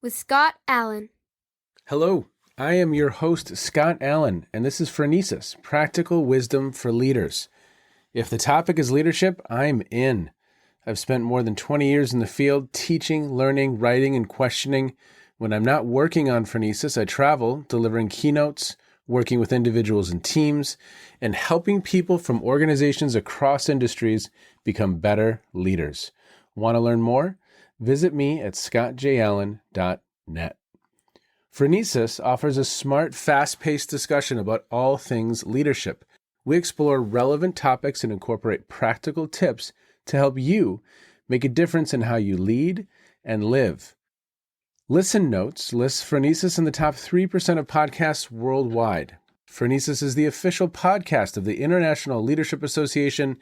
with Scott Allen. Hello, I am your host, Scott Allen, and this is Phronesis, Practical Wisdom for Leaders. If the topic is leadership, I'm in. I've spent more than 20 years in the field teaching, learning, writing, and questioning. When I'm not working on Phronesis, I travel, delivering keynotes, working with individuals and teams, and helping people from organizations across industries become better leaders. Want to learn more? Visit me at scottjallen.net. Phronesis offers a smart, fast-paced discussion about all things leadership. We explore relevant topics and incorporate practical tips to help you make a difference in how you lead and live. Listen Notes lists Phronesis in the top 3% of podcasts worldwide. Phronesis is the official podcast of the International Leadership Association.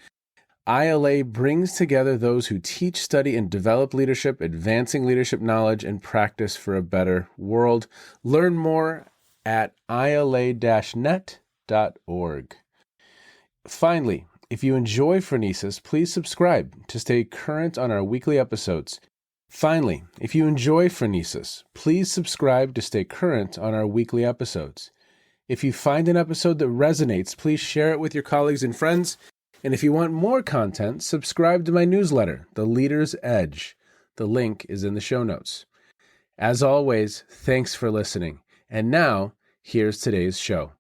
ILA brings together those who teach, study, and develop leadership, advancing leadership knowledge and practice for a better world. Learn more at ila-net.org. Finally, if you enjoy Phronesis, please subscribe to stay current on our weekly episodes. If you find an episode that resonates, please share it with your colleagues and friends. And if you want more content, subscribe to my newsletter, The Leader's Edge. The link is in the show notes. As always, thanks for listening. And now, here's today's show.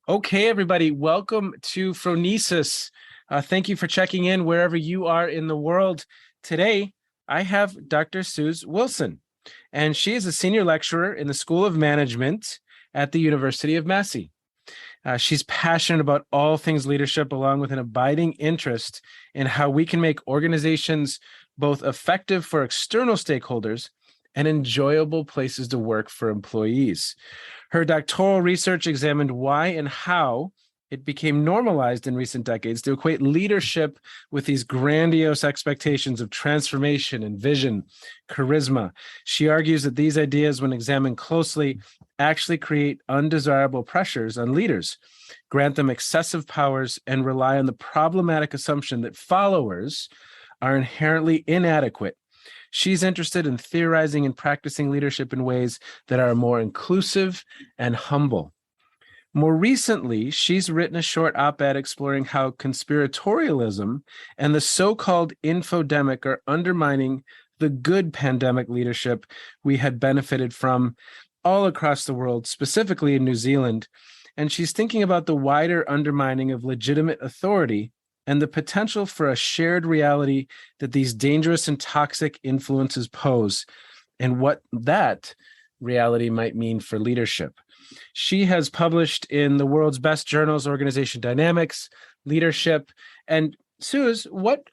Okay, everybody, welcome to Phronesis. Thank you for checking in wherever you are in the world. Today, I have Dr. Suze Wilson, and she is a senior lecturer in the School of Management at the University of Massey. She's passionate about all things leadership, along with an abiding interest in how we can make organizations both effective for external stakeholders and enjoyable places to work for employees. Her doctoral research examined why and how it became normalized in recent decades to equate leadership with these grandiose expectations of transformation and vision, charisma. She argues that these ideas, when examined closely, actually create undesirable pressures on leaders, grant them excessive powers, and rely on the problematic assumption that followers are inherently inadequate. She's interested in theorizing and practicing leadership in ways that are more inclusive and humble. More recently, she's written a short op-ed exploring how conspiratorialism and the so-called infodemic are undermining the good pandemic leadership we had benefited from all across the world, specifically in New Zealand. And she's thinking about the wider undermining of legitimate authority and the potential for a shared reality that these dangerous and toxic influences pose, and what that reality might mean for leadership. She has published in the world's best journals, Organization Dynamics, Leadership. And Suze, what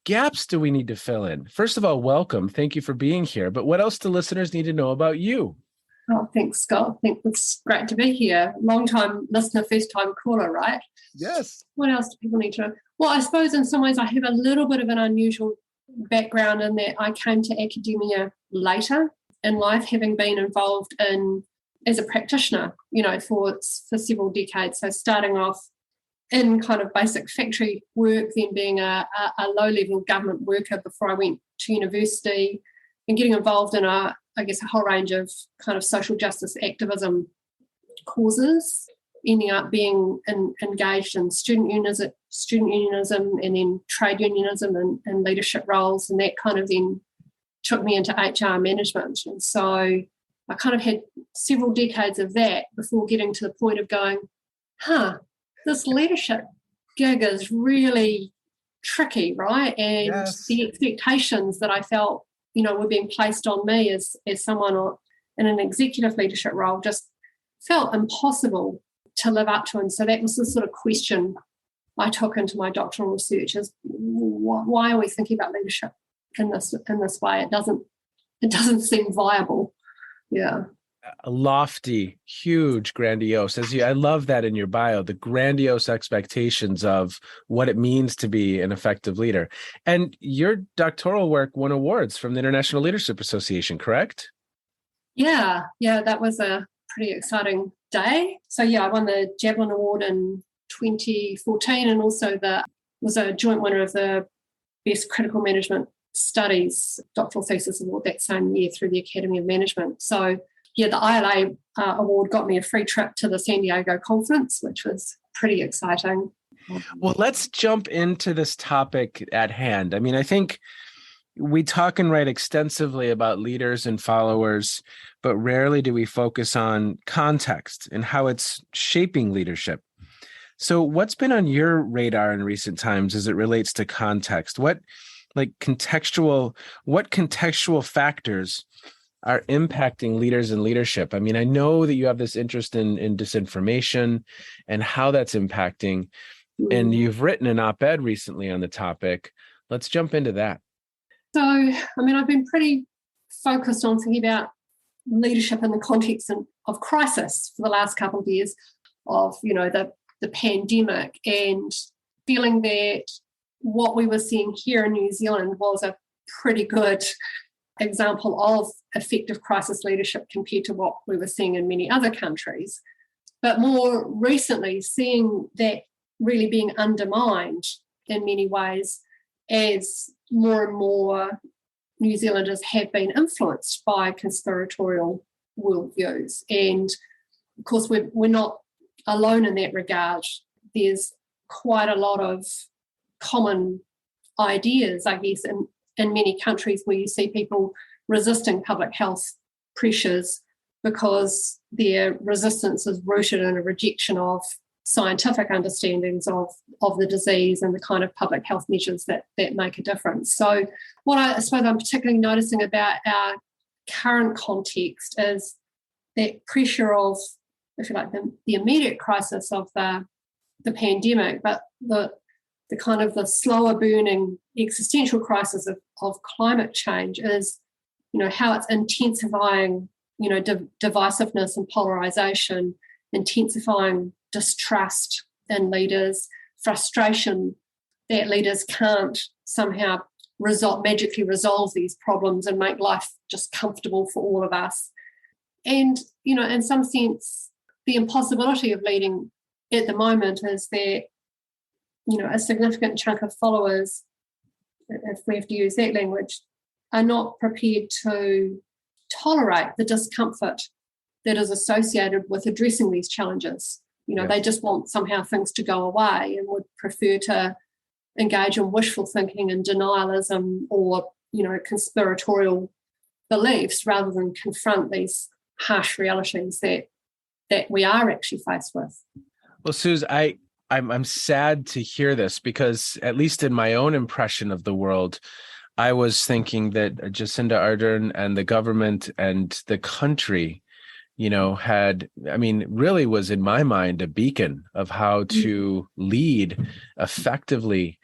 gaps do we need to fill in? First of all, welcome. Thank you for being here. But what else do listeners need to know about you? Oh, thanks, Scott. I think it's great to be here. Long-time listener, first-time caller, right? Yes. What else do people need to know? Well, I suppose in some ways I have a little bit of an unusual background in that I came to academia later in life, having been involved in as a practitioner, for several decades. So starting off in kind of basic factory work, then being a low-level government worker before I went to university, and getting involved in a whole range of kind of social justice activism causes, ending up being engaged in student unionism and then trade unionism and leadership roles, and that kind of then took me into HR management. And so I kind of had several decades of that before getting to the point of going, this leadership gig is really tricky, right? And yes. The expectations that I felt, were being placed on me as someone in an executive leadership role just felt impossible to live up to. And so that was the sort of question I took into my doctoral research: is why are we thinking about leadership in this way? It doesn't seem viable. Yeah. Lofty, huge, grandiose. I love that in your bio, the grandiose expectations of what it means to be an effective leader. And your doctoral work won awards from the International Leadership Association, correct? Yeah, that was a pretty exciting day. So I won the Javelin Award in 2014, and also was a joint winner of the Best Critical Management Studies doctoral thesis award that same year through the Academy of Management. So, yeah, the ILA award got me a free trip to the San Diego conference, which was pretty exciting. Well, let's jump into this topic at hand. I mean, I think we talk and write extensively about leaders and followers, but rarely do we focus on context and how it's shaping leadership. So what's been on your radar in recent times as it relates to context? What contextual factors are impacting leaders and leadership? I mean, I know that you have this interest in disinformation and how that's impacting, and you've written an op-ed recently on the topic. Let's jump into that. So, I mean, I've been pretty focused on thinking about leadership in the context of crisis for the last couple of years of, the pandemic, and feeling that what we were seeing here in New Zealand was a pretty good example of effective crisis leadership compared to what we were seeing in many other countries. But more recently, seeing that really being undermined in many ways as more and more New Zealanders have been influenced by conspiratorial worldviews. And of course, we're not alone in that regard. There's quite a lot of common ideas, I guess, in many countries where you see people resisting public health pressures because their resistance is rooted in a rejection of scientific understandings of the disease and the kind of public health measures that make a difference. So what I suppose I'm particularly noticing about our current context is that pressure of, if you like, the immediate crisis of the pandemic, but the kind of the slower burning existential crisis of climate change is, how it's intensifying, divisiveness and polarization, intensifying distrust in leaders, frustration that leaders can't somehow magically resolve these problems and make life just comfortable for all of us. And, in some sense, the impossibility of leading at the moment is that, a significant chunk of followers, if we have to use that language, are not prepared to tolerate the discomfort that is associated with addressing these challenges. They just want somehow things to go away and would prefer to engage in wishful thinking and denialism or, conspiratorial beliefs rather than confront these harsh realities that we are actually faced with. Well, Suze, I'm sad to hear this because, at least in my own impression of the world, I was thinking that Jacinda Ardern and the government and the country, really was, in my mind, a beacon of how to lead effectively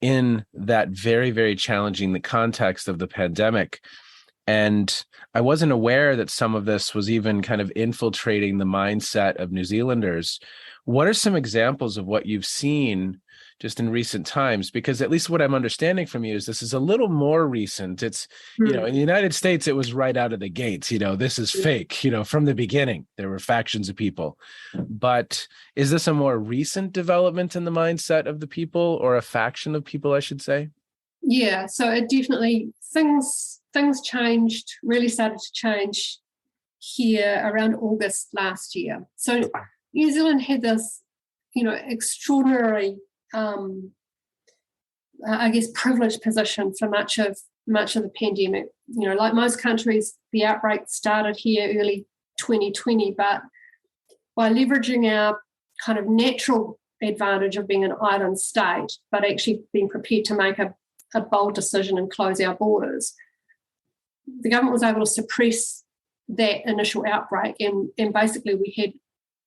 in that very, very challenging context of the pandemic. And I wasn't aware that some of this was even kind of infiltrating the mindset of New Zealanders. What are some examples of what you've seen just in recent times? Because at least what I'm understanding from you is this is a little more recent. It's, in the United States, it was right out of the gates, this is fake, from the beginning, there were factions of people. But is this a more recent development in the mindset of the people, or a faction of people, I should say? Yeah, so it definitely, things changed, really started to change here around August last year. So New Zealand had this, extraordinary, privileged position for much of the pandemic. Like most countries, the outbreak started here early 2020, but by leveraging our kind of natural advantage of being an island state, but actually being prepared to make a bold decision and close our borders, the government was able to suppress that initial outbreak, and basically we had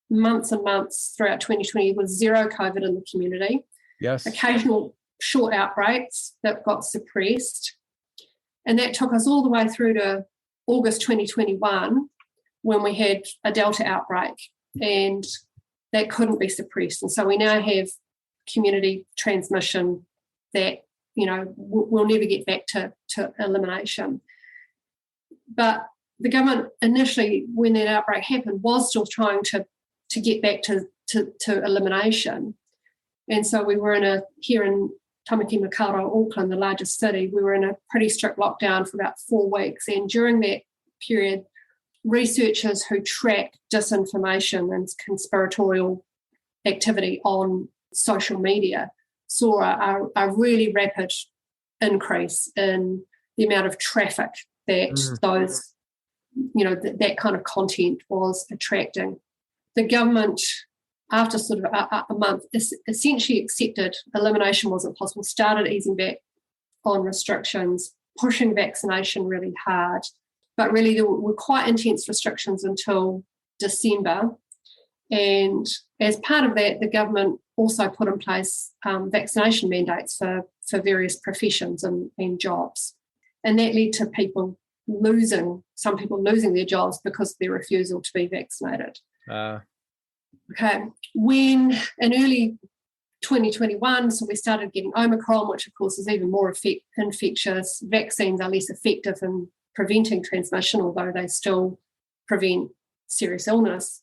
months and months throughout 2020 with zero COVID in the community. Yes. Occasional short outbreaks that got suppressed. And that took us all the way through to August 2021 when we had a Delta outbreak, and that couldn't be suppressed. And so we now have community transmission that, we'll never get back to elimination. But the government initially, when that outbreak happened, was still trying to get back to elimination. And so we were here in Tamaki Makaurau, Auckland, the largest city, we were in a pretty strict lockdown for about 4 weeks. And during that period, researchers who track disinformation and conspiratorial activity on social media saw a really rapid increase in the amount of traffic that those, that kind of content was attracting. The government, after sort of a month, essentially accepted elimination wasn't possible, started easing back on restrictions, pushing vaccination really hard. But really there were quite intense restrictions until December. And as part of that, the government also put in place vaccination mandates for various professions and jobs. And that led to some people losing their jobs because of their refusal to be vaccinated. Okay. When in early 2021, so we started getting Omicron, which of course is even more infectious. Vaccines are less effective in preventing transmission, although they still prevent serious illness.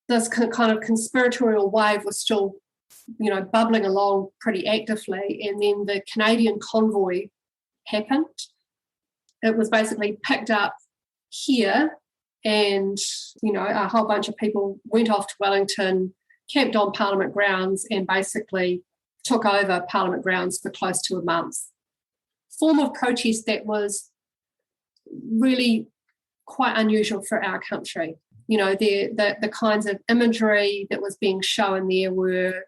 This kind of conspiratorial wave was still, bubbling along pretty actively. And then the Canadian convoy happened. It was basically picked up here, and, a whole bunch of people went off to Wellington, camped on Parliament grounds, and basically took over Parliament grounds for close to a month. Form of protest that was really quite unusual for our country. The kinds of imagery that was being shown there were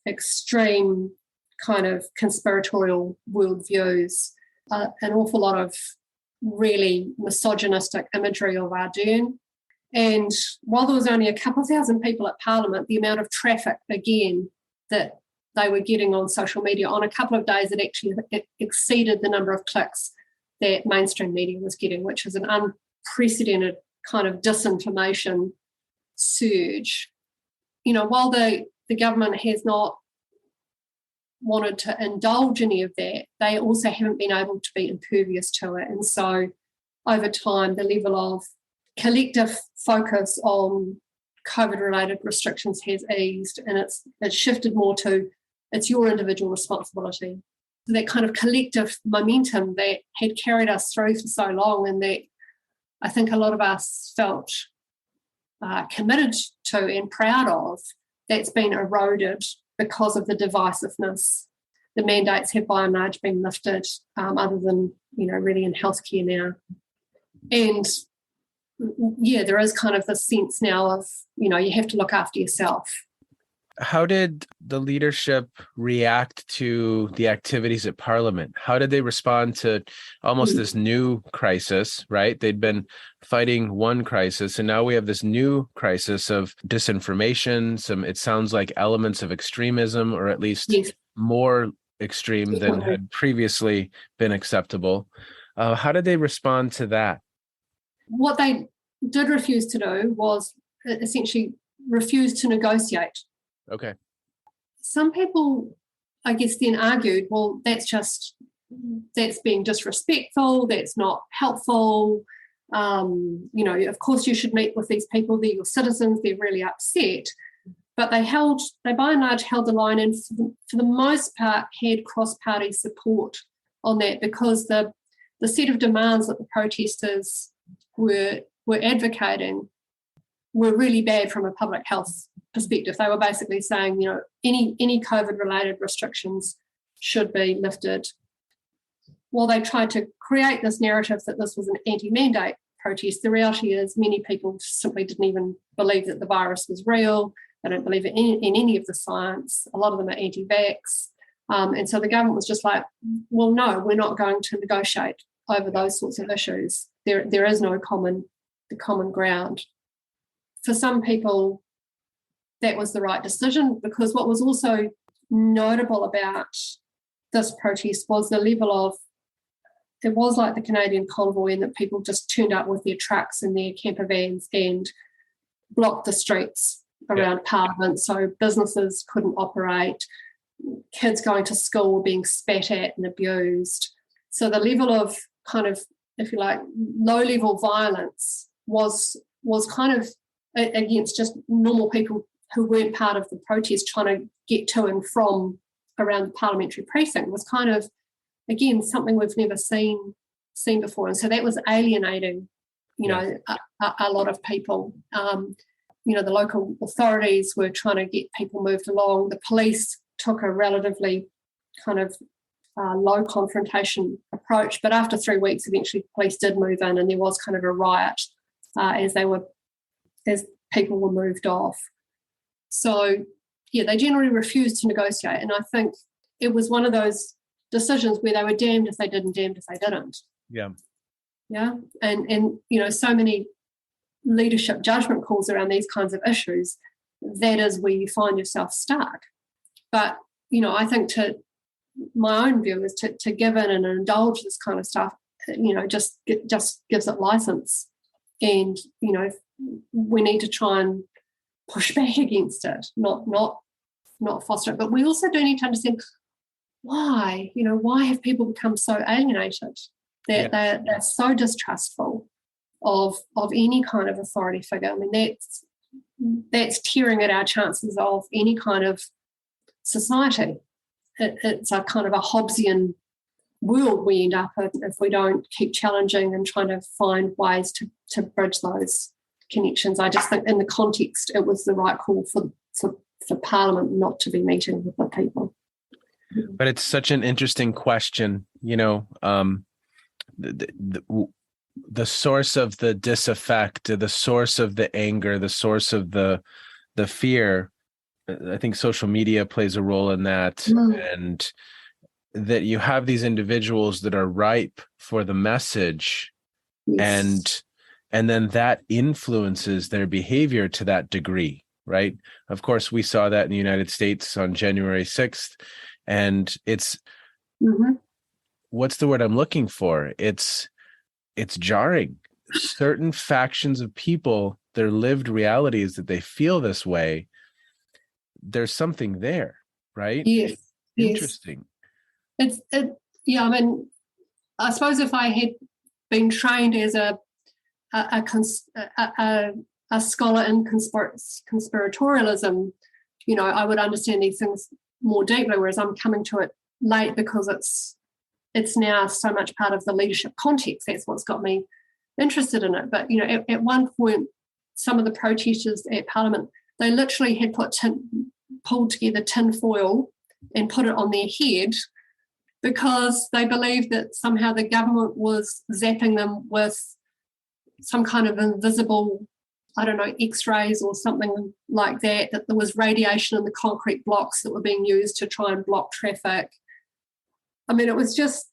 extreme kind of conspiratorial worldviews, an awful lot of really misogynistic imagery of Ardern. And while there was only a couple thousand people at Parliament, the amount of traffic, again, that they were getting on social media, on a couple of days it exceeded the number of clicks that mainstream media was getting, which is an unprecedented kind of disinformation surge. While the government has not wanted to indulge any of that, they also haven't been able to be impervious to it. And so over time, the level of collective focus on COVID-related restrictions has eased, and it's shifted more to it's your individual responsibility. That kind of collective momentum that had carried us through for so long, and that I think a lot of us felt committed to and proud of, that's been eroded because of the divisiveness. The mandates have by and large been lifted, other than, really in healthcare now. And yeah, there is kind of this sense now of, you have to look after yourself. How did the leadership react to the activities at Parliament? How did they respond to almost this new crisis, right? They'd been fighting one crisis, and now we have this new crisis of disinformation, it sounds like elements of extremism, or at least more extreme than had previously been acceptable. How did they respond to that? What they did refuse to do was essentially refuse to negotiate. Okay. Some people, I guess, then argued, well, that's being disrespectful, that's not helpful. Of course you should meet with these people, they're your citizens, they're really upset. But they by and large held the line, and for the most part had cross-party support on that, because the set of demands that the protesters were advocating were really bad from a public health perspective. They were basically saying, any COVID-related restrictions should be lifted. While they tried to create this narrative that this was an anti-mandate protest, the reality is many people simply didn't even believe that the virus was real. They don't believe in any of the science. A lot of them are anti-vax. And so the government was just like, well, no, we're not going to negotiate over those sorts of issues. There is no common ground. For some people, that was the right decision, because what was also notable about this protest was the level of, it was like the Canadian convoy, in that people just turned up with their trucks and their camper vans and blocked the streets around Parliament, so businesses couldn't operate. Kids going to school were being spat at and abused. So the level of kind of, if you like, low-level violence was kind of against just normal people who weren't part of the protest, trying to get to and from around the parliamentary precinct was kind of, again, something we've never seen before. And so that was alienating, a lot of people. The local authorities were trying to get people moved along. The police took a relatively kind of low confrontation approach, but after 3 weeks, eventually the police did move in, and there was kind of a riot as people were moved off. So, they generally refused to negotiate, and I think it was one of those decisions where they were damned if they did and damned if they didn't. Yeah. Yeah, and so many leadership judgment calls around these kinds of issues, that is where you find yourself stuck. But, I think my own view is to give in and indulge this kind of stuff, just gives it license. And, we need to try and push back against it, not foster it. But we also do need to understand why have people become so alienated that they're so distrustful of any kind of authority figure. I mean, that's tearing at our chances of any kind of society. It's a kind of a Hobbesian world we end up in if we don't keep challenging and trying to find ways to bridge those connections. I just think in the context it was the right call for Parliament not to be meeting with the people. But it's such an interesting question, the source of the disaffect, the source of the anger, the source of the fear. I think social media plays a role in that, and that you have these individuals that are ripe for the message, yes. and then that influences their behavior to that degree, right? Of course, we saw that in the United States on January 6th, and it's what's the word I'm looking for? It's jarring. Certain factions of people, their lived reality is that they feel this way. There's something there, right? Yes. Interesting. I mean, I suppose if I had been trained as a scholar in conspiratorialism, I would understand these things more deeply, whereas I'm coming to it late because it's now so much part of the leadership context. That's what's got me interested in it. But, at one point, some of the protesters at Parliament, they literally had pulled together tin foil and put it on their head because they believed that somehow the government was zapping them with some kind of invisible, X-rays or something like that, that there was radiation in the concrete blocks that were being used to try and block traffic. I mean, it was just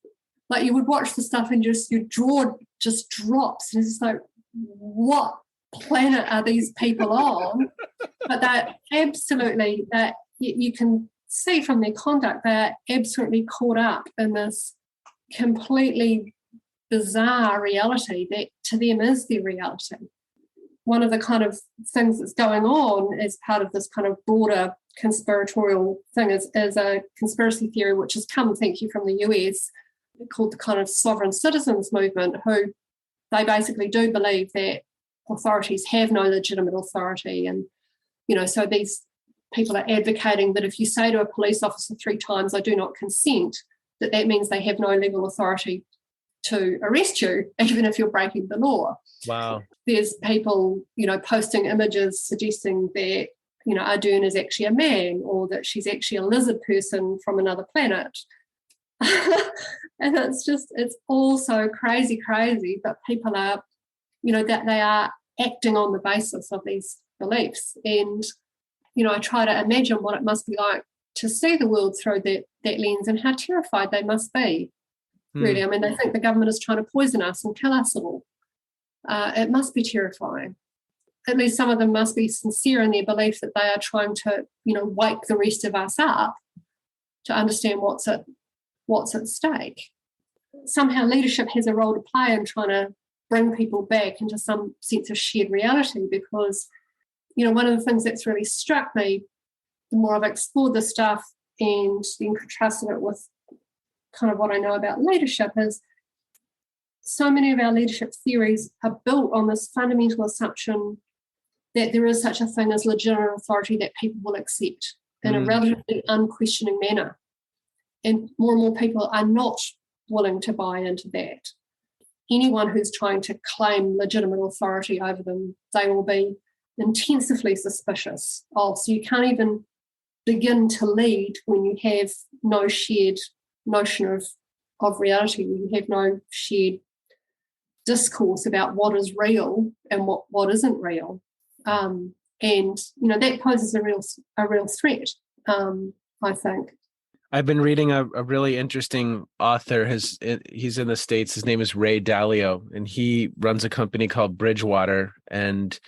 like you would watch the stuff and your jaw just drops. And it's just like, what planet are these people on? But they're absolutely, you can see from their conduct, they're absolutely caught up in this completely bizarre reality that to them is their reality. One of the kind of things that's going on as part of this kind of broader conspiratorial thing is a conspiracy theory which has come, thank you, from the US, called the kind of sovereign citizens movement, who they basically do believe that authorities have no legitimate authority. And, so these people are advocating that if you say to a police officer 3 times, I do not consent, that means they have no legal authority to arrest you, even if you're breaking the law. Wow. There's people, posting images suggesting that, Ardern is actually a man, or that she's actually a lizard person from another planet. And it's all so crazy, but people are, that they are acting on the basis of these beliefs. And, I try to imagine what it must be like to see the world through that lens and how terrified they must be. Really, I mean, they think the government is trying to poison us and kill us all. It must be terrifying. At least some of them must be sincere in their belief that they are trying to, wake the rest of us up to understand what's at stake. Somehow leadership has a role to play in trying to bring people back into some sense of shared reality, because, one of the things that's really struck me, the more I've explored this stuff and then contrasted it with kind of what I know about leadership, is so many of our leadership theories are built on this fundamental assumption that there is such a thing as legitimate authority that people will accept in a relatively unquestioning manner. and more people are not willing to buy into that. Anyone who's trying to claim legitimate authority over them, they will be intensively suspicious of. So you can't even begin to lead when you have no shared notion of reality, when you have no shared discourse about what is real and what isn't real. And that poses a real threat, I think. I've been reading a really interesting author. He's in the States. His name is Ray Dalio, and he runs a company called Bridgewater, and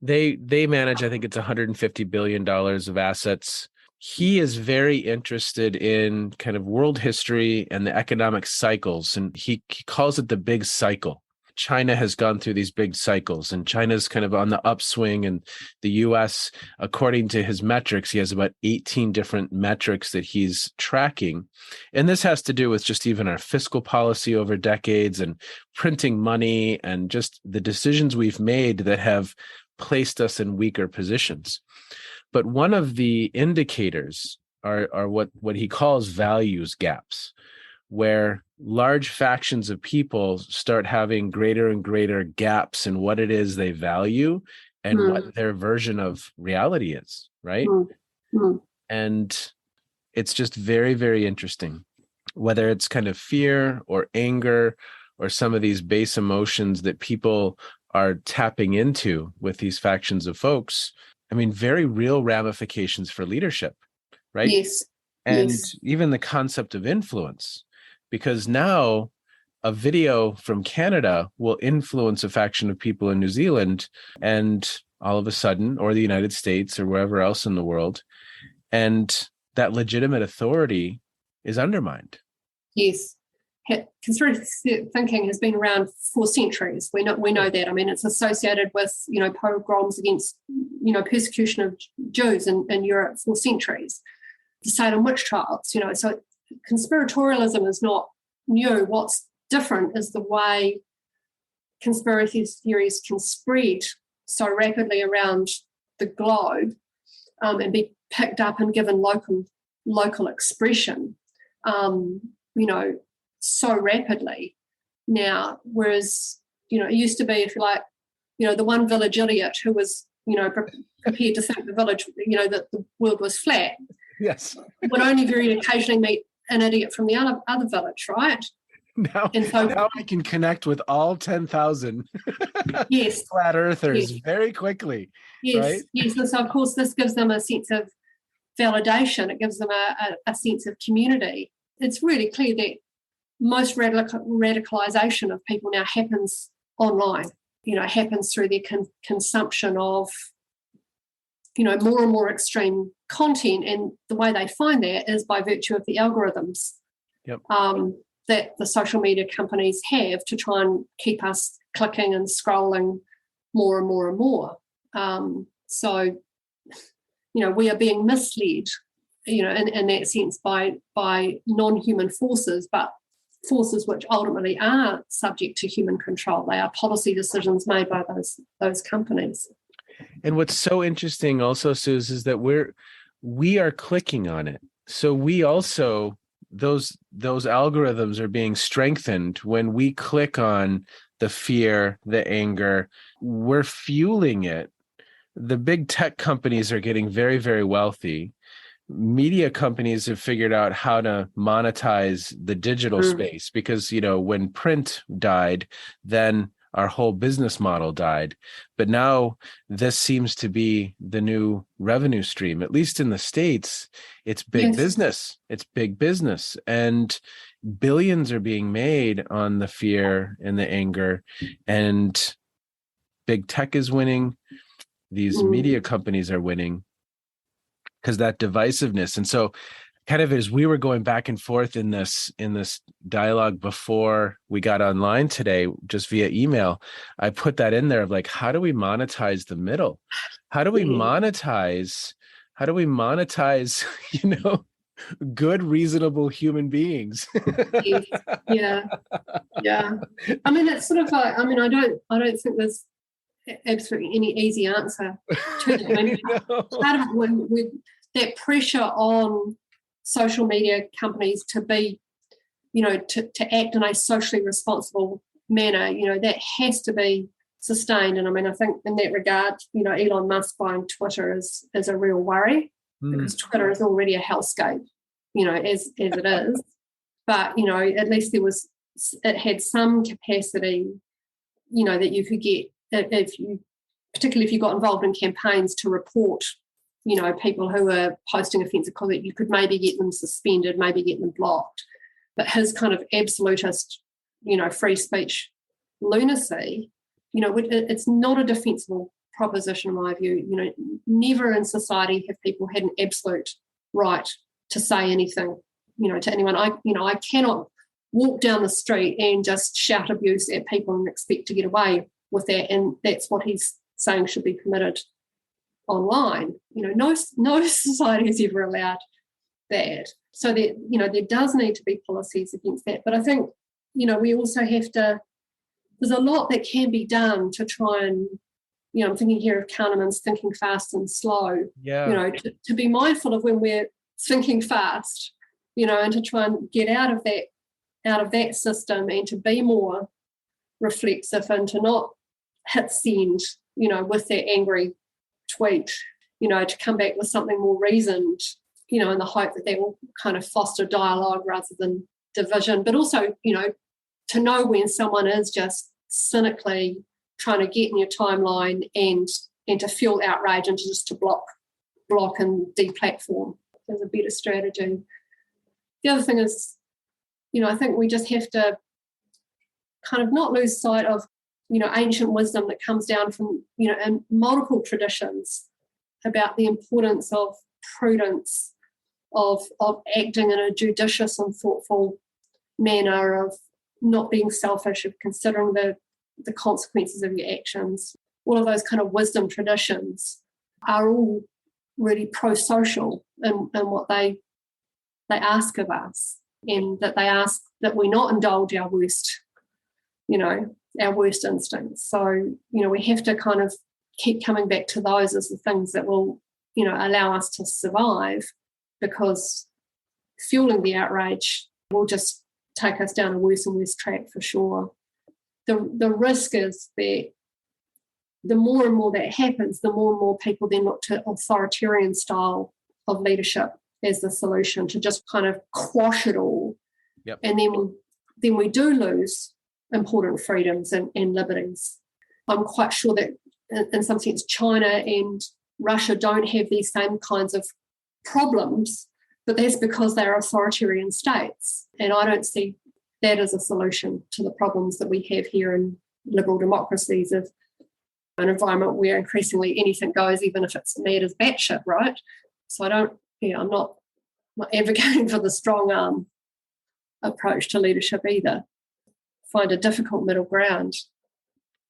they manage, I think it's $150 billion of assets. He is very interested in kind of world history and the economic cycles, and he calls it the big cycle. China has gone through these big cycles, and China's kind of on the upswing, and the US, according to his metrics, he has about 18 different metrics that he's tracking. And this has to do with just even our fiscal policy over decades and printing money and just the decisions we've made that have placed us in weaker positions. But one of the indicators are what he calls values gaps, where large factions of people start having greater and greater gaps in what it is they value and what their version of reality is, right? And it's just very, very interesting, whether it's kind of fear or anger or some of these base emotions that people are tapping into with these factions of folks. I mean, very real ramifications for leadership, right? Yes. And yes. even the concept of influence. Because now a video from Canada will influence a faction of people in New Zealand and all of a sudden, or the United States or wherever else in the world, and that legitimate authority is undermined. Yes. Conspiracy thinking has been around for centuries. We know that. I mean, it's associated with, pogroms against, persecution of Jews in Europe for centuries. The Salem witch trials, so conspiratorialism is not new. What's different is the way conspiracy theories can spread so rapidly around the globe and be picked up and given local expression, so rapidly now. Whereas, it used to be, if you like, the one village idiot who was, prepared to think the village, that the world was flat. Yes. Would only very occasionally meet an idiot from the other village, right? Now I can connect with all 10,000 yes, flat earthers yes. very quickly. Yes, right? yes. And so, of course, this gives them a sense of validation. It gives them a sense of community. It's really clear that most radicalisation of people now happens online. Happens through their consumption of, more and more extreme content, and the way they find that is by virtue of the algorithms that the social media companies have to try and keep us clicking and scrolling more and more and more. So, we are being misled, in that sense by non-human forces, but forces which ultimately are subject to human control. They are policy decisions made by those companies. And what's so interesting also, Suze, is that we are clicking on it. So we also, those algorithms are being strengthened when we click on the fear, the anger. We're fueling it. The big tech companies are getting very, very wealthy. Media companies have figured out how to monetize the digital space because, when print died, then our whole business model died. But now this seems to be the new revenue stream. At least in the States, it's big business. It's big business. And billions are being made on the fear and the anger. And big tech is winning. These media companies are winning because that divisiveness. And so kind of as we were going back and forth in this dialogue before we got online today, just via email, I put that in there of like, how do we monetize the middle? How do we monetize, good, reasonable human beings? Yeah. I mean, it's sort of like, I don't think there's absolutely any easy answer to it. I mean, part of it with that pressure on social media companies to be, to act in a socially responsible manner, that has to be sustained. And I mean, I think in that regard, Elon Musk buying Twitter is a real worry because Twitter is already a hellscape, as it is. But, at least it had some capacity, that you could get, particularly if you got involved in campaigns to report, people who are posting offensive content, you could maybe get them suspended, maybe get them blocked. But his kind of absolutist, free speech lunacy, it's not a defensible proposition in my view. Never in society have people had an absolute right to say anything, to anyone. I cannot walk down the street and just shout abuse at people and expect to get away with that. And that's what he's saying should be permitted online. No society has ever allowed that. So that, there does need to be policies against that. But I think, we also have to, there's a lot that can be done to try and, I'm thinking here of Kahneman's thinking fast and slow, to be mindful of when we're thinking fast, and to try and get out of that system and to be more reflexive and to not hit send, with that angry tweet, to come back with something more reasoned, in the hope that will kind of foster dialogue rather than division, but also, to know when someone is just cynically trying to get in your timeline and to fuel outrage and to block and deplatform is a better strategy. The other thing is, I think we just have to kind of not lose sight of, ancient wisdom that comes down from, in multiple traditions about the importance of prudence, of acting in a judicious and thoughtful manner, of not being selfish, of considering the consequences of your actions. All of those kind of wisdom traditions are all really pro-social in what they ask of us, and that they ask that we not indulge our worst instincts. So, we have to kind of keep coming back to those as the things that will, allow us to survive, because fueling the outrage will just take us down a worse and worse track for sure. The risk is that the more and more that happens, the more and more people then look to authoritarian style of leadership as the solution to just kind of quash it all. Yep. And then we do lose important freedoms and liberties. I'm quite sure that in some sense China and Russia don't have these same kinds of problems, but that's because they're authoritarian states. And I don't see that as a solution to the problems that we have here in liberal democracies of an environment where increasingly anything goes, even if it's mad as batshit, right? So I'm not advocating for the strong arm approach to leadership either. Find a difficult middle ground.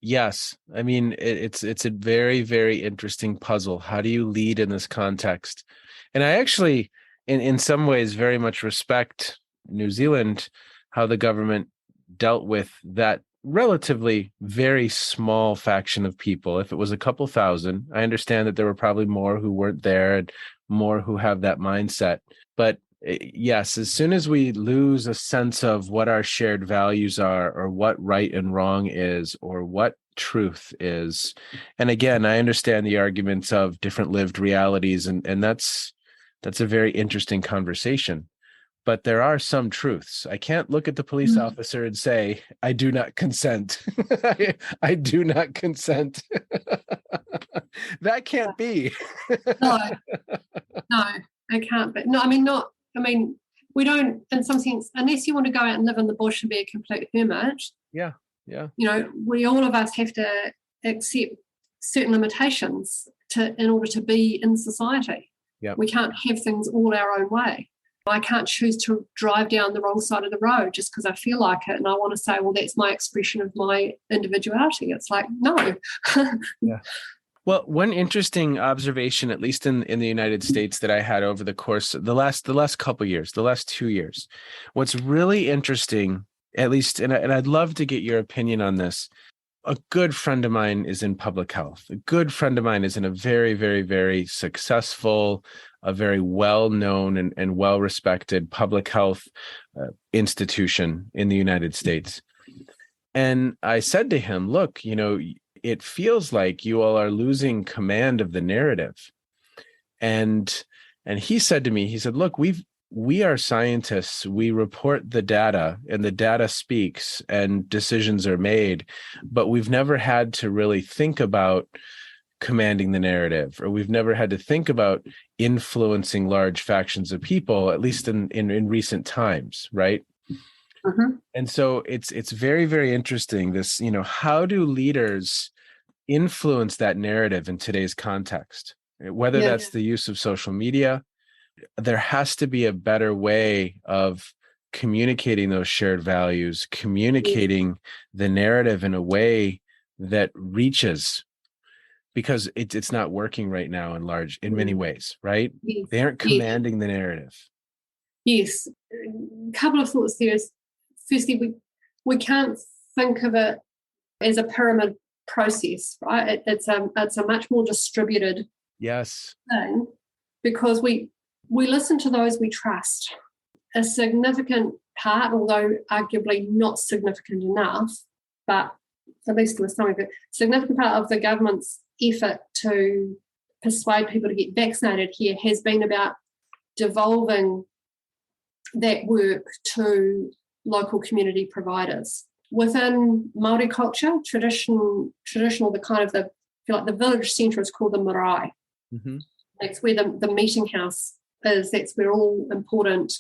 Yes. I mean, it's a very, very interesting puzzle. How do you lead in this context? And I actually, in some ways, very much respect New Zealand, how the government dealt with that relatively very small faction of people. If it was a couple thousand, I understand that there were probably more who weren't there and more who have that mindset. But yes, as soon as we lose a sense of what our shared values are, or what right and wrong is, or what truth is, and again, I understand the arguments of different lived realities, and that's a very interesting conversation. But there are some truths. I can't look at the police officer and say, I do not consent. I do not consent. That can't be. No, it can't be. We don't, in some sense, unless you want to go out and live in the bush and be a complete hermit. Yeah. We all of us have to accept certain limitations in order to be in society. Yep. We can't have things all our own way. I can't choose to drive down the wrong side of the road just because I feel like it and I want to say, well, that's my expression of my individuality. It's like, no. Yeah. Well, one interesting observation, at least in the United States, that I had over the course of the last couple of years, the last 2 years, what's really interesting, at least, and I'd love to get your opinion on this. A good friend of mine is in public health. A good friend of mine is in a very, very, very successful a very well-known and well-respected public health institution in the United States. And I said to him, look, it feels like you all are losing command of the narrative. And he said to me, he said, look, we are scientists. We report the data and the data speaks and decisions are made, but we've never had to really think about commanding the narrative, or we've never had to think about influencing large factions of people, at least in recent times, right? Mm-hmm. And so it's very, very interesting. This, how do leaders influence that narrative in today's context? Whether that's the use of social media, there has to be a better way of communicating those shared values, communicating the narrative in a way that reaches, because it's not working right now in many ways, right? Yes. They aren't commanding the narrative. Yes. A couple of thoughts there is, firstly, we can't think of it as a pyramid process, right? It's a much more distributed thing, because we listen to those we trust. A significant part, although arguably not significant enough, but at least with some of it, significant part of the government's effort to persuade people to get vaccinated here has been about devolving that work to local community providers. Within Māori culture, traditional, the kind of the village centre is called the marae. Mm-hmm. That's where the meeting house is. That's where all important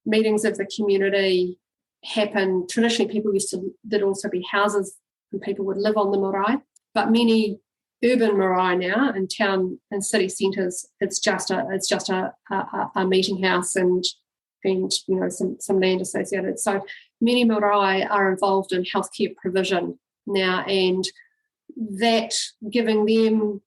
meetings of the community happen. Traditionally, there'd also be houses and people would live on the marae. But many urban marae now in town and city centres, it's just a meeting house and some land associated. So many marae are involved in healthcare provision now, and that giving them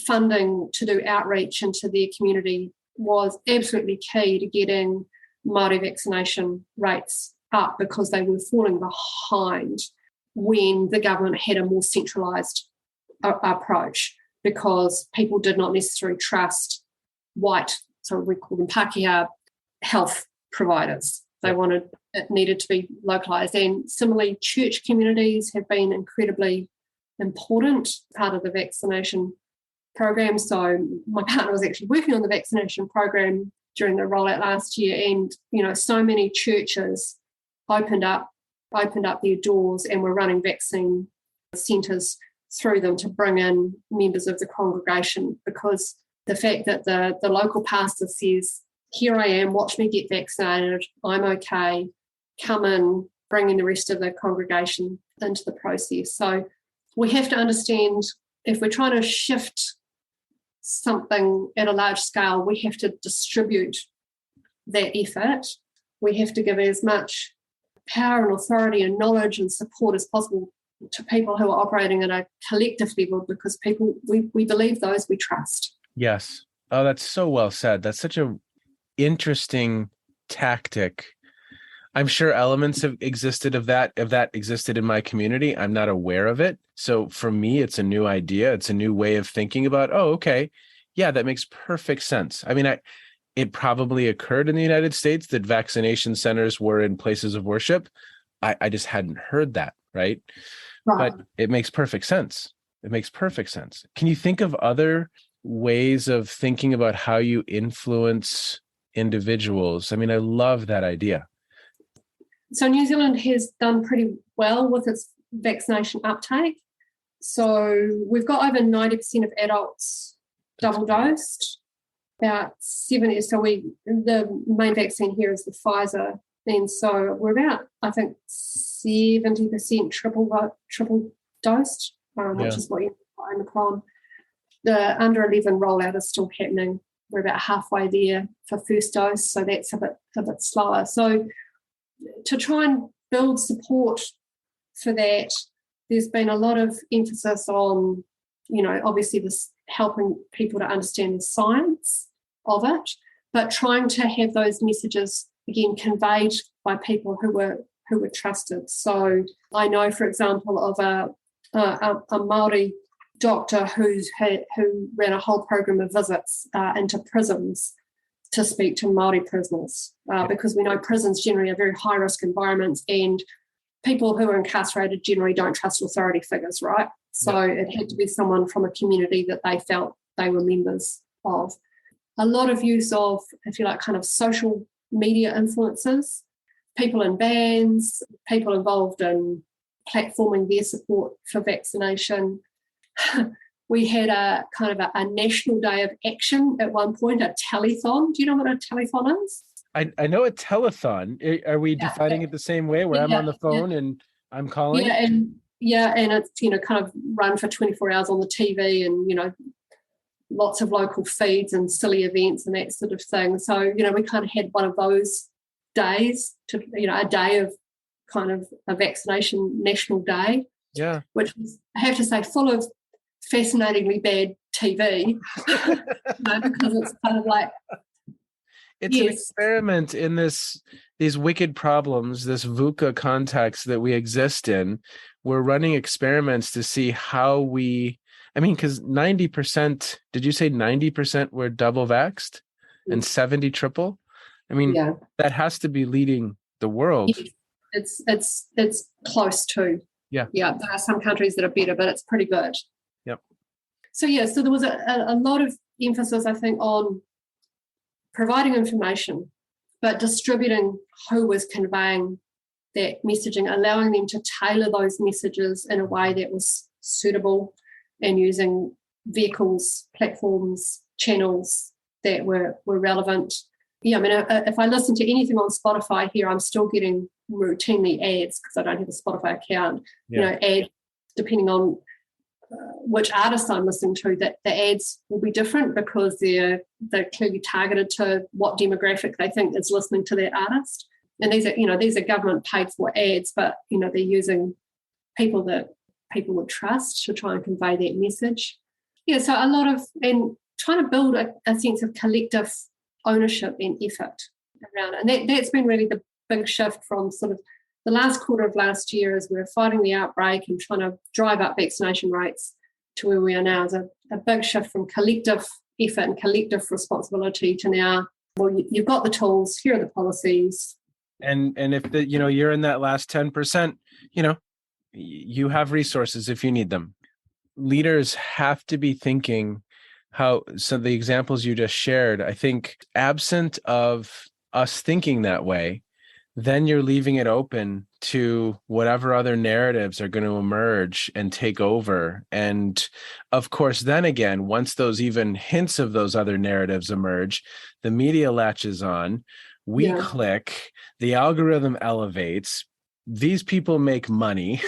funding to do outreach into their community was absolutely key to getting Māori vaccination rates up, because they were falling behind when the government had a more centralised approach, because people did not necessarily trust white, so we call them Pākehā, health providers. It needed to be localised. And similarly, church communities have been incredibly important part of the vaccination program. So my partner was actually working on the vaccination program during the rollout last year, and so many churches opened up their doors and were running vaccine centres through them to bring in members of the congregation, because the fact that the local pastor says, here I am, watch me get vaccinated, I'm okay, come in, bringing the rest of the congregation into the process. So we have to understand, if we're trying to shift something at a large scale, we have to distribute that effort. We have to give as much power and authority and knowledge and support as possible to people who are operating at a collective level, because we believe those we trust. Yes. Oh, that's so well said. That's such a interesting tactic. I'm sure elements have existed of that existed in my community. I'm not aware of it. So for me, it's a new idea. It's a new way of thinking about, oh, okay. Yeah, that makes perfect sense. I mean, it probably occurred in the United States that vaccination centers were in places of worship. I just hadn't heard that, right? But it makes perfect sense. It makes perfect sense. Can you think of other ways of thinking about how you influence individuals? I mean, I love that idea. So New Zealand has done pretty well with its vaccination uptake. So we've got over 90% of adults double dosed, about 70. So the main vaccine here is the Pfizer, and so we're about, I think, 70% triple dosed, which is what you got Omicron. The under 11 rollout is still happening. We're about halfway there for first dose, so that's a bit slower. So to try and build support for that, there's been a lot of emphasis on, obviously this helping people to understand the science of it, but trying to have those messages again conveyed by people who were trusted. So I know, for example, of a Māori doctor who ran a whole program of visits into prisons to speak to Māori prisoners, because we know prisons generally are very high-risk environments, and people who are incarcerated generally don't trust authority figures, right? So it had to be someone from a community that they felt they were members of. A lot of use of, if you like, kind of social media influencers, people in bands, people involved in platforming their support for vaccination. We had a kind of a national day of action at one point, a telethon. Do you know what a telethon is? I know a telethon. Are we defining it the same way, where I'm on the phone and I'm calling? And it's, kind of run for 24 hours on the TV, and, lots of local feeds and silly events and that sort of thing. So, we kind of had one of those days to, a day of kind of a vaccination national day. Yeah. Which was, I have to say, full of fascinatingly bad TV, because it's kind of like, it's an experiment in these wicked problems, this VUCA context that we exist in. We're running experiments to see how because 90%, did you say 90% were double vaxxed and 70 triple? That has to be leading the world. It's close to. Yeah. There are some countries that are better, but it's pretty good. Yep. So there was a lot of emphasis, I think, on providing information, but distributing who was conveying that messaging, allowing them to tailor those messages in a way that was suitable, and using vehicles, platforms, channels that were relevant. If I listen to anything on Spotify here, I'm still getting routinely ads because I don't have a Spotify account. Ads, depending on which artist I'm listening to, that the ads will be different because they're clearly targeted to what demographic they think is listening to that artist. And these are government paid for ads, but they're using people that people would trust to try and convey that message. So a lot of, and trying to build a sense of collective ownership and effort around it. And that's been really the big shift from sort of the last quarter of last year, as we were fighting the outbreak and trying to drive up vaccination rates, to where we are now, is a big shift from collective effort and collective responsibility to now, well, you've got the tools, here are the policies. And if you're in that last 10%, you have resources if you need them. Leaders have to be thinking so the examples you just shared, I think, absent of us thinking that way, then you're leaving it open to whatever other narratives are going to emerge and take over. And of course, then again, once those even hints of those other narratives emerge, the media latches on, we click, the algorithm elevates, these people make money.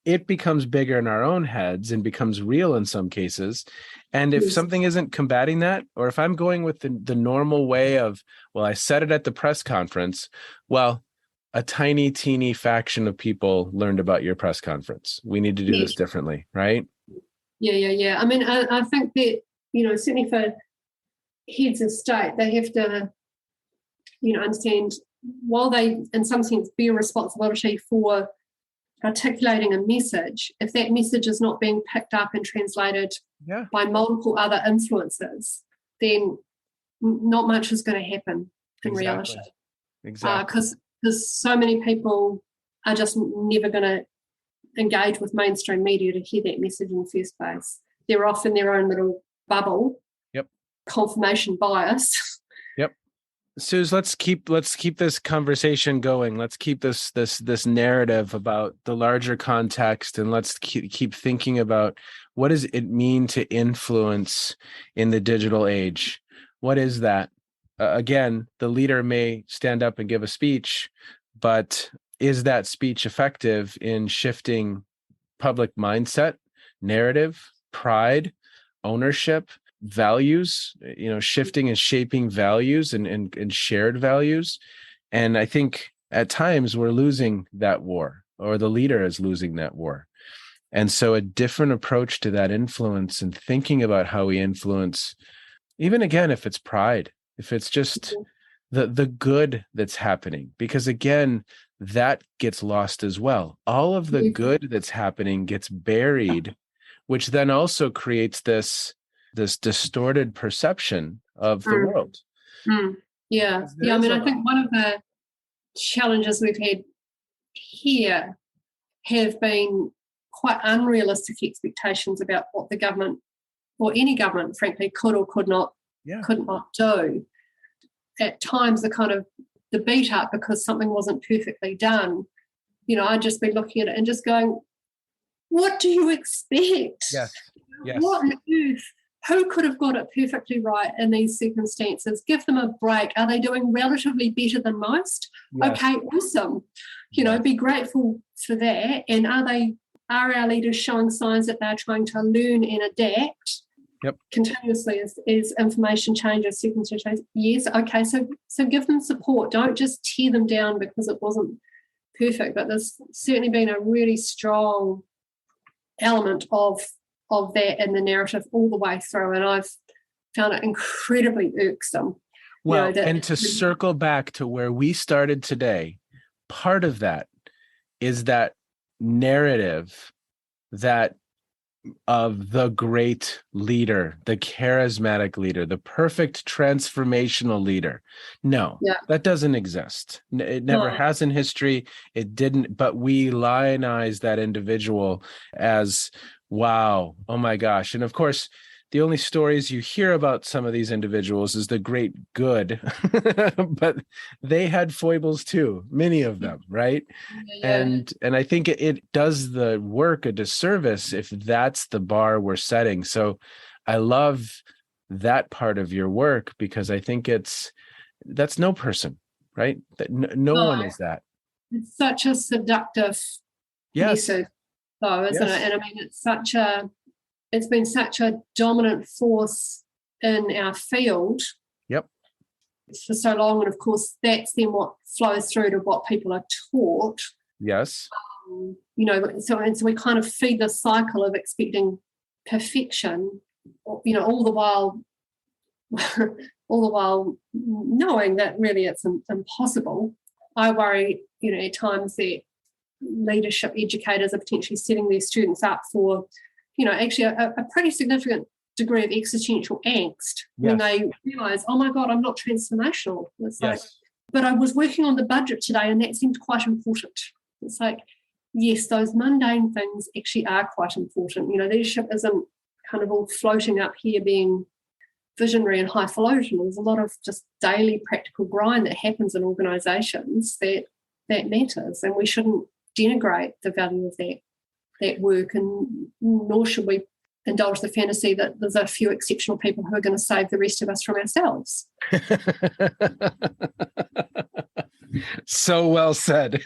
It becomes bigger in our own heads and becomes real in some cases. And if something isn't combating that, or if I'm going with the normal way of, well, I said it at the press conference, well, a teeny faction of people learned about your press conference. We need to do this differently, right? Yeah. I think that, certainly for heads of state, they have to, understand, while they, in some sense, bear responsibility for articulating a message, if that message is not being picked up and translated by multiple other influences, then not much is going to happen in reality. Exactly. Because so many people are just never going to engage with mainstream media to hear that message in the first place. They're off in their own little bubble. Yep. Confirmation bias. Yep. Suze, let's keep this conversation going. Let's keep this narrative about the larger context, and let's keep thinking about what does it mean to influence in the digital age. What is that? Again, the leader may stand up and give a speech, but is that speech effective in shifting public mindset, narrative, pride, ownership, values, shifting and shaping values and shared values? And I think at times we're losing that war, or the leader is losing that war. And so a different approach to that influence and thinking about how we influence, even again, if it's pride, if it's just the good that's happening, because again, that gets lost as well. All of the good that's happening gets buried which then also creates this distorted perception of the world. Yeah. I mean, I think one of the challenges we've had here have been quite unrealistic expectations about what the government, or any government, frankly, could or could not do. At times, the beat up because something wasn't perfectly done. I'd just be looking at it and just going, "What do you expect? Yes. What on earth? Who could have got it perfectly right in these circumstances? Give them a break. Are they doing relatively better than most? Yes. Okay, awesome. Be grateful for that. And are our leaders showing signs that they're trying to learn and adapt continuously as information changes, circumstances change? Yes, okay. So give them support. Don't just tear them down because it wasn't perfect. But there's certainly been a really strong element of that in the narrative all the way through, and I've found it incredibly irksome. Well, and to circle back to where we started today, part of that is that narrative that of the great leader, the charismatic leader, the perfect transformational leader. No, that doesn't exist. It never has in history. It didn't, but we lionize that individual as, wow, oh my gosh. And of course, the only stories you hear about some of these individuals is the great good, but they had foibles too, many of them, right? Yeah. And I think it does the work a disservice if that's the bar we're setting. So I love that part of your work because I think that's no person, right? That no one is that. It's such a seductive message, though, isn't it? And I mean, it's been such a dominant force in our field for so long. And of course, that's then what flows through to what people are taught. Yes. So we kind of feed the cycle of expecting perfection, all the while knowing that really it's impossible. I worry, at times that leadership educators are potentially setting their students up for actually a pretty significant degree of existential angst when they realise, oh my God, I'm not transformational. It's like, but I was working on the budget today and that seemed quite important. It's like, yes, those mundane things actually are quite important. Leadership isn't kind of all floating up here being visionary and highfalutin. There's a lot of just daily practical grind that happens in organisations that matters, and we shouldn't denigrate the value of that work, and nor should we indulge the fantasy that there's a few exceptional people who are going to save the rest of us from ourselves. So well said.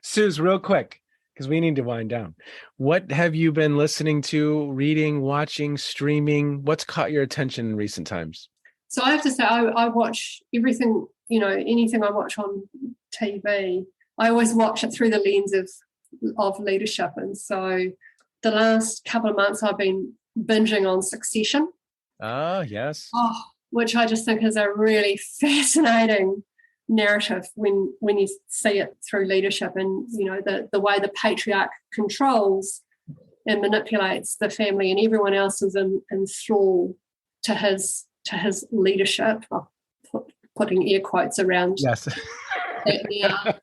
Suze, real quick, because we need to wind down. What have you been listening to, reading, watching, streaming? What's caught your attention in recent times? So I have to say, I watch everything, anything I watch on TV, I always watch it through the lens of leadership. And so the last couple of months I've been binging on Succession. Ah, yes. Which I just think is a really fascinating narrative when you see it through leadership, and the way the patriarch controls and manipulates the family, and everyone else is in thrall to his leadership. Putting air quotes around that now.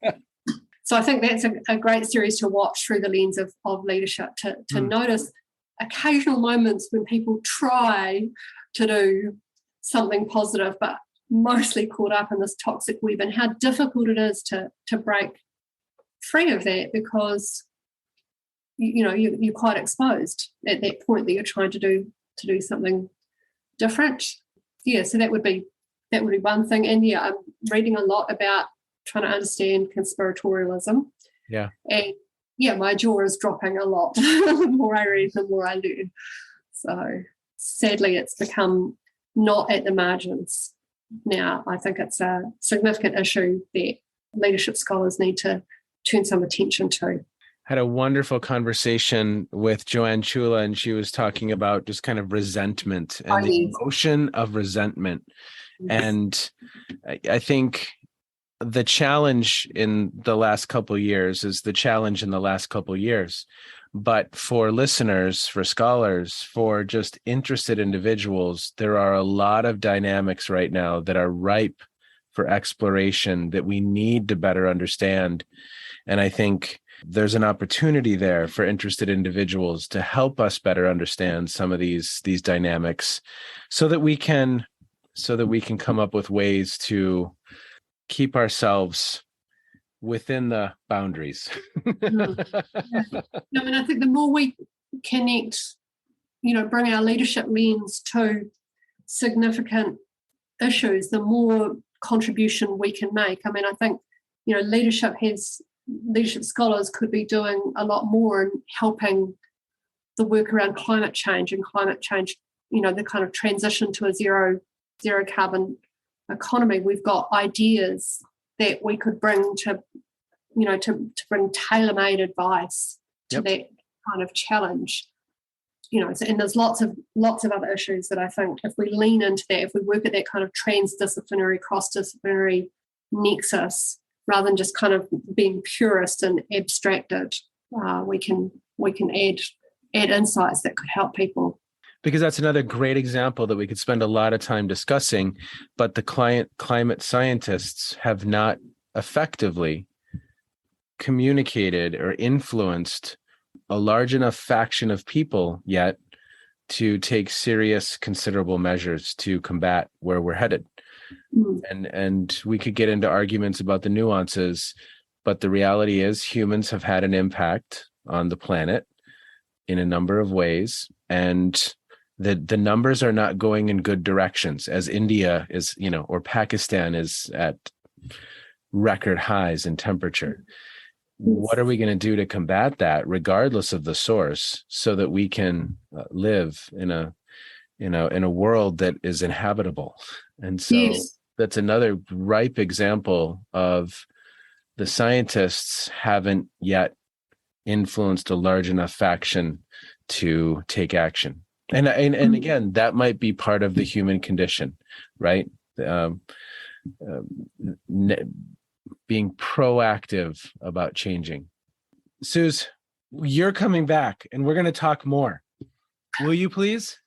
So I think that's a great series to watch through the lens of leadership, to notice occasional moments when people try to do something positive, but mostly caught up in this toxic web, and how difficult it is to break free of that, because you're quite exposed at that point that you're trying to do something different. So that would be one thing. And I'm reading a lot about trying to understand conspiratorialism. And my jaw is dropping a lot. The more I read, the more I learn. So sadly, it's become not at the margins now. I think it's a significant issue that leadership scholars need to turn some attention to. Had a wonderful conversation with Joanne Chula, and she was talking about just kind of resentment and the emotion of resentment. And I think the challenge in the last couple of years is the challenge in the last couple of years. But for listeners, for scholars, for just interested individuals, there are a lot of dynamics right now that are ripe for exploration that we need to better understand. And I think there's an opportunity there for interested individuals to help us better understand some of these dynamics so that we can come up with ways to keep ourselves within the boundaries. Yeah. I mean, I think the more we connect, bring our leadership lens to significant issues, the more contribution we can make. I mean, I think, leadership scholars could be doing a lot more in helping the work around climate change, the kind of transition to a zero carbon economy. We've got ideas that we could bring to bring tailor-made advice to that kind of challenge. And there's lots of other issues that I think if we lean into that, if we work at that kind of transdisciplinary, cross-disciplinary nexus, rather than just kind of being purist and abstracted, we can add insights that could help people. Because that's another great example that we could spend a lot of time discussing, but the climate scientists have not effectively communicated or influenced a large enough faction of people yet to take serious, considerable measures to combat where we're headed. And we could get into arguments about the nuances, but the reality is humans have had an impact on the planet in a number of ways, and the numbers are not going in good directions, as India is, or Pakistan is at record highs in temperature. What are we going to do to combat that, regardless of the source, so that we can live in a world that is inhabitable? And so that's another ripe example of the scientists haven't yet influenced a large enough faction to take action. And again, that might be part of the human condition, right? Being proactive about changing. Suze, you're coming back and we're going to talk more. Will you please?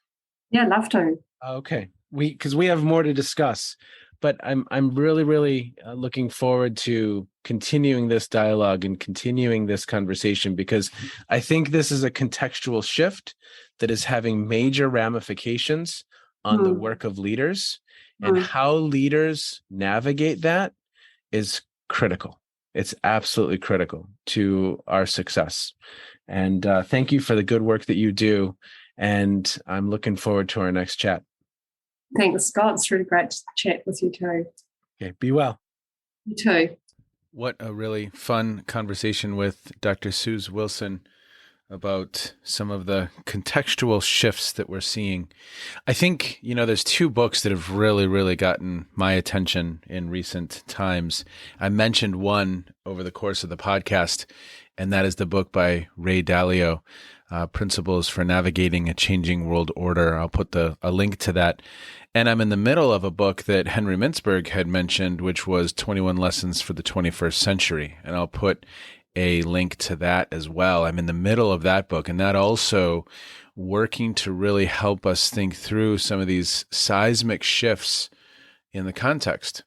Yeah, love to. Okay. Because we have more to discuss, but I'm really, really looking forward to continuing this dialogue and continuing this conversation, because I think this is a contextual shift that is having major ramifications on the work of leaders, and how leaders navigate that is critical. It's absolutely critical to our success. And thank you for the good work that you do. And I'm looking forward to our next chat. Thanks, Scott. It's really great to chat with you too. Okay, be well. You too. What a really fun conversation with Dr. Suze Wilson about some of the contextual shifts that we're seeing. I think, there's two books that have really, really gotten my attention in recent times. I mentioned one over the course of the podcast, and that is the book by Ray Dalio, Principles for Navigating a Changing World Order. I'll put a link to that. And I'm in the middle of a book that Henry Mintzberg had mentioned, which was 21 Lessons for the 21st Century. And I'll put a link to that as well. I'm in the middle of that book, and that also working to really help us think through some of these seismic shifts in the context.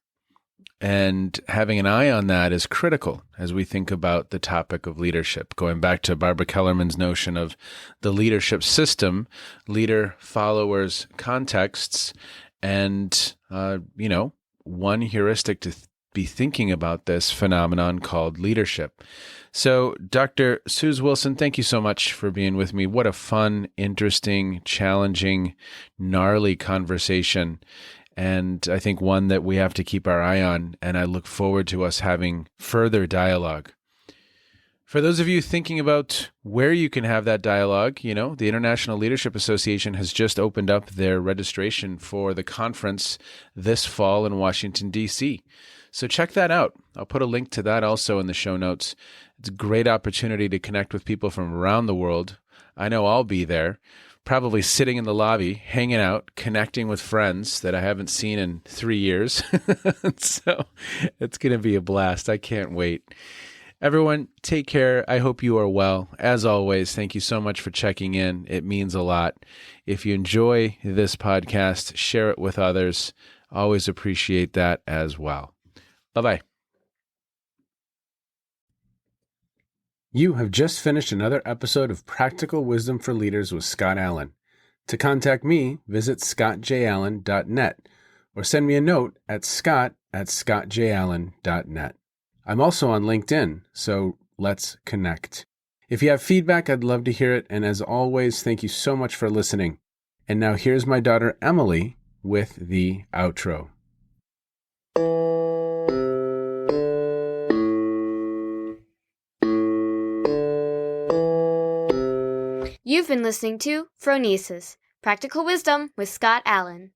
And having an eye on that is critical as we think about the topic of leadership. Going back to Barbara Kellerman's notion of the leadership system, leader, followers, contexts, and, one heuristic to be thinking about this phenomenon called leadership. So, Dr. Suze Wilson, thank you so much for being with me. What a fun, interesting, challenging, gnarly conversation. And I think one that we have to keep our eye on, and I look forward to us having further dialogue. For those of you thinking about where you can have that dialogue, the International Leadership Association has just opened up their registration for the conference this fall in Washington, D.C. So check that out. I'll put a link to that also in the show notes. It's a great opportunity to connect with people from around the world. I know I'll be there, probably sitting in the lobby, hanging out, connecting with friends that I haven't seen in 3 years. So it's going to be a blast. I can't wait. Everyone, take care. I hope you are well. As always, thank you so much for checking in. It means a lot. If you enjoy this podcast, share it with others. Always appreciate that as well. Bye-bye. You have just finished another episode of Practical Wisdom for Leaders with Scott Allen. To contact me, visit scottjallen.net or send me a note at scott@scottjallen.net. I'm also on LinkedIn, so let's connect. If you have feedback, I'd love to hear it. And as always, thank you so much for listening. And now here's my daughter, Emily, with the outro. You've been listening to Phronesis, Practical Wisdom with Scott Allen.